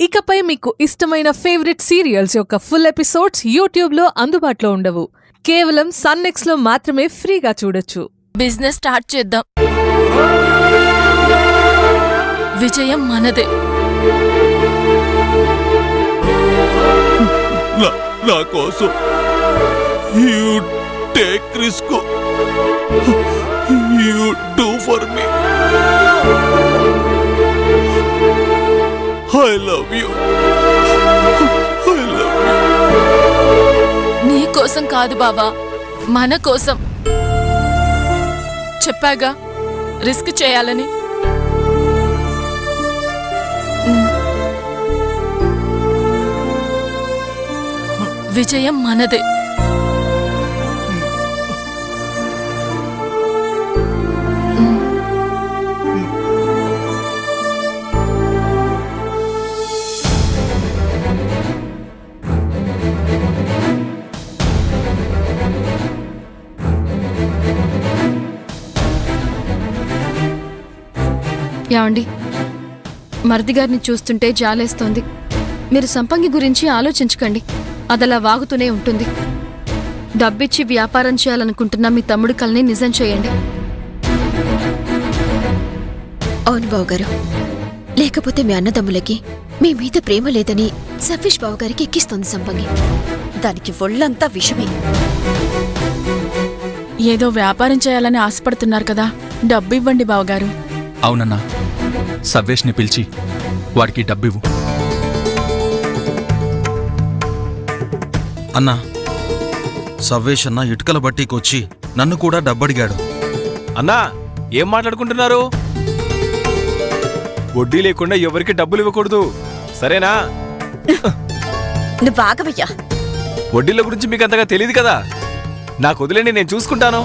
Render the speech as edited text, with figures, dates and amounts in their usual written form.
ఇకపై మీకు ఇష్టమైన ఫేవరెట్ సీరియల్స్ యొక్క ఫుల్ ఎపిసోడ్స్ యూట్యూబ్లో అందుబాటులో ఉండవు. కేవలం సన్నెక్స్లో మాత్రమే ఫ్రీగా చూడొచ్చు. బిజినెస్ స్టార్ట్ చేద్దాం. విజయం మనదే. నా కోసం you take risk, you do for me. I love you, I love you. నీ కోసం కాదు బావా, మన కోసం. చెప్పాగా రిస్క్ చేయాలని. విజయం మనదే. యాండి, మరిది గారిని చూస్తుంటే జాలేస్తోంది. మీరు సంపంగి గురించి ఆలోచించకండి, అదలా వాగుతూనే ఉంటుంది. డబ్బిచ్చి వ్యాపారం చేయాలనుకుంటున్న మీ తమ్ముడి కల్ని నిజం చేయండి. అవును బావగారు, లేకపోతే మీ అన్నదమ్ములకి మీ మీద ప్రేమ లేదని సఫీష్ బావగారికి ఎక్కిస్తోంది సంపంగి. దానికి ఒళ్ళంతా విషమే. ఏదో వ్యాపారం చేయాలని ఆశపడుతున్నారు కదా, డబ్బు ఇవ్వండి బావగారు. అవునన్నా, సవ్వేష్ని పిలిచి వాడికి డబ్బివ్వు. అన్నా, సవ్వేష్ అన్న ఇటుకల బట్టీకొచ్చి నన్ను కూడా డబ్బడిగాడు. అన్నా, ఏం మాట్లాడుకుంటున్నారు? వడ్డీ లేకుండా ఎవరికి డబ్బులు ఇవ్వకూడదు, సరేనా? నువ్వు ఆగవయ్యా. వడ్డీల గురించి మీకు అంతగా తెలియదు కదా. నాకు వదిలేండి, నేను చూసుకుంటాను.